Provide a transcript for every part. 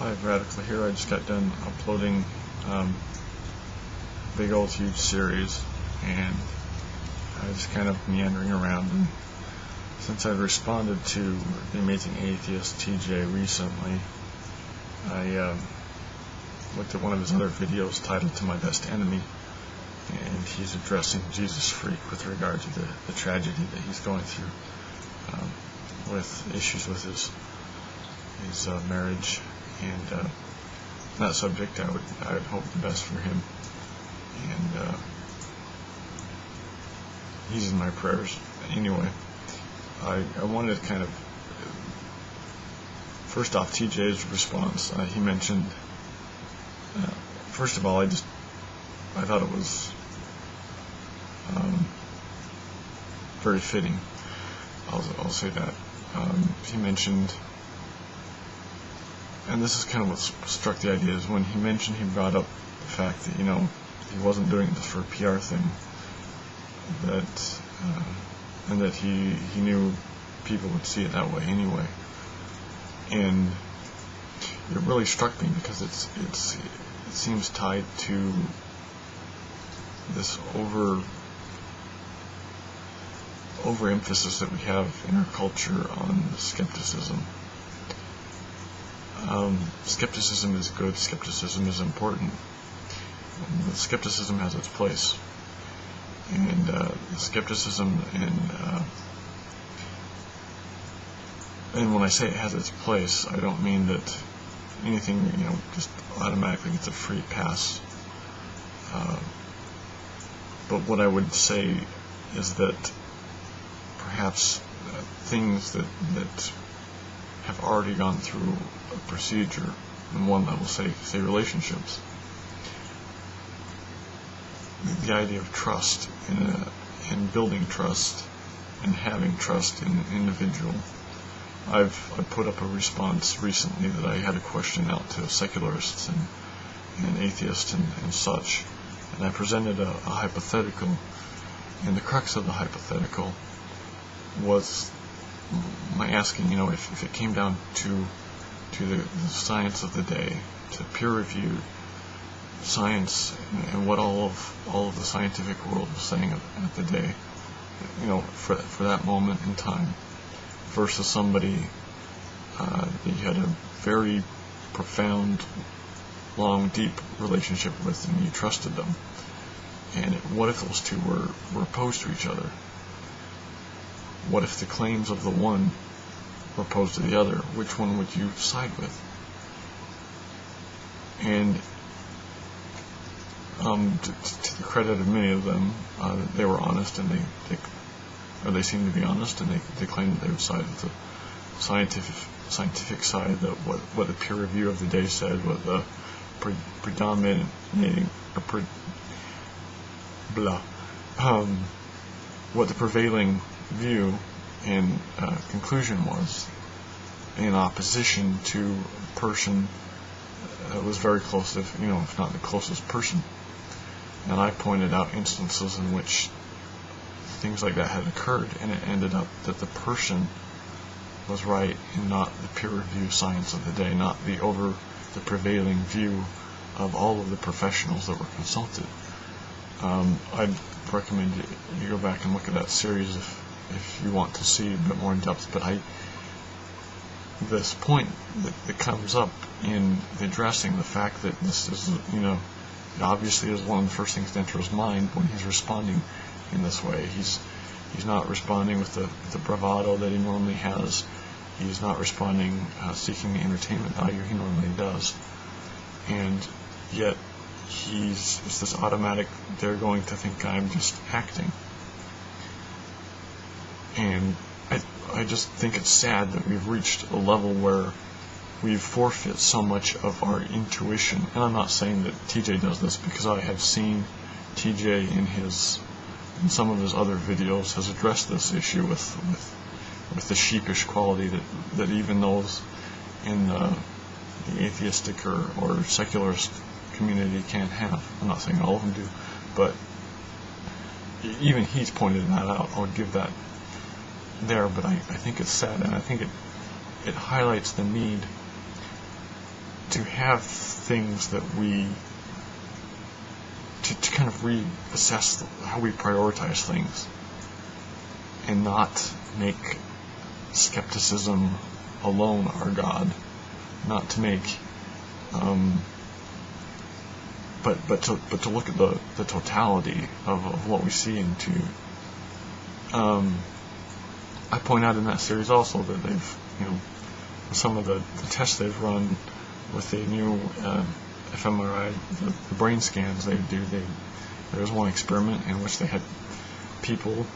Hi, Radical here. I just got done uploading big old huge series, and I was kind of meandering around, and since I've responded to the Amazing Atheist TJ recently, I looked at one of his other videos titled "To My Best Enemy," and he's addressing Jesus Freak with regard to the tragedy that he's going through with issues with his marriage, and on that subject I would hope the best for him, and he's in my prayers. Anyway, I wanted to kind of, first off, TJ's response. He mentioned, first of all, I thought it was very fitting. I'll say that. He mentioned, and this is kind of what struck the idea, is when he brought up the fact that, he wasn't doing this for a PR thing, and that he knew people would see it that way anyway. And it really struck me because it seems tied to this overemphasis that we have in our culture on skepticism. Skepticism is good. Skepticism is important. Skepticism has its place, and skepticism and when I say it has its place, I don't mean that anything just automatically gets a free pass. But what I would say is that perhaps things that have already gone through a procedure, and one level, say relationships, the idea of trust and building trust and having trust in an individual. I put up a response recently that I had a question out to secularists and atheists and such, and I presented a hypothetical, and the crux of the hypothetical was my asking, if it came down to the science of the day, to peer-reviewed science and what all of the scientific world was saying at the day, for that moment in time, versus somebody that you had a very profound, long, deep relationship with, and you trusted them. And what if those two were opposed to each other? What if the claims of the one were opposed to the other? Which one would you side with? And to the credit of many of them, they were honest, and they seemed to be honest, and they claimed that they would side with the scientific side, that what the peer review of the day said, what the what the prevailing view and conclusion was, in opposition to a person that was very close, if not the closest person. And I pointed out instances in which things like that had occurred, and it ended up that the person was right and not the peer review science of the day, not the prevailing view of all of the professionals that were consulted. I'd recommend you go back and look at that series if you want to see a bit more in depth. But this point that comes up in addressing the fact that this is, obviously is one of the first things to enter his mind when he's responding in this way. He's not responding with the bravado that he normally has. He's not responding seeking the entertainment value he normally does. And yet it's this automatic, they're going to think I'm just acting. And I just think it's sad that we've reached a level where we've forfeit so much of our intuition. And I'm not saying that TJ does this, because I have seen TJ in some of his other videos has addressed this issue with the sheepish quality that even those in the atheistic or secularist community can't have. I'm not saying all of them do, but even he's pointed that out. I would give that there, but I think it's sad, and I think it highlights the need to have things that we to kind of reassess how we prioritize things, and not make skepticism alone our God, not to make but to look at the totality of what we see into. I point out in that series also that they've, some of the tests they've run with the new fMRI, the brain scans they do. There was one experiment in which they had people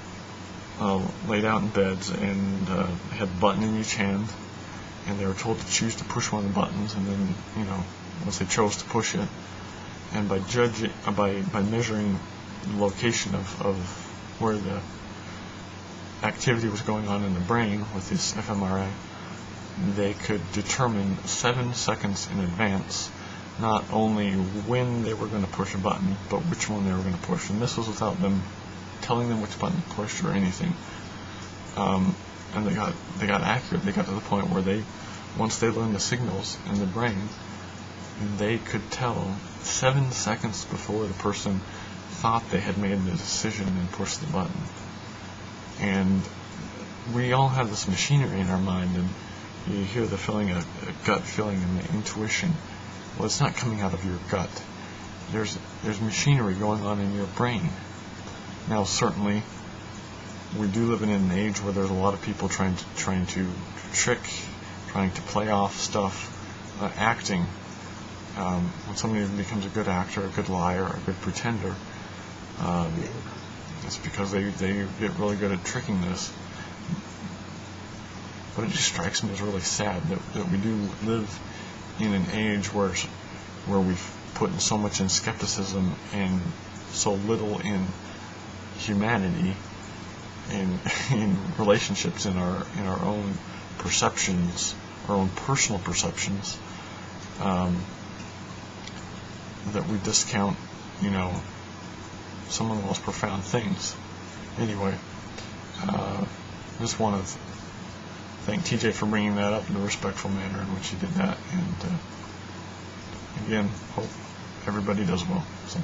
laid out in beds and had a button in each hand, and they were told to choose to push one of the buttons, and then once they chose to push it, and by measuring the location of where the activity was going on in the brain with this fMRI, they could determine 7 seconds in advance not only when they were going to push a button, but which one they were going to push. And this was without them telling them which button to push or anything. And they got accurate. They got to the point where once they learned the signals in the brain, they could tell 7 seconds before the person thought they had made the decision and pushed the button. And we all have this machinery in our mind, and you hear the feeling, a gut feeling, and the intuition. Well, it's not coming out of your gut. There's machinery going on in your brain. Now, certainly, we do live in an age where there's a lot of people trying to trick, trying to play off stuff, acting. When somebody becomes a good actor, a good liar, a good pretender, it's because they get really good at tricking this. But it just strikes me as really sad that we do live in an age where we've put so much in skepticism and so little in humanity, in relationships, in our own perceptions, our own personal perceptions, that we discount, some of the most profound things. Anyway, just want to thank TJ for bringing that up in a respectful manner in which he did that, and again, hope everybody does well. So.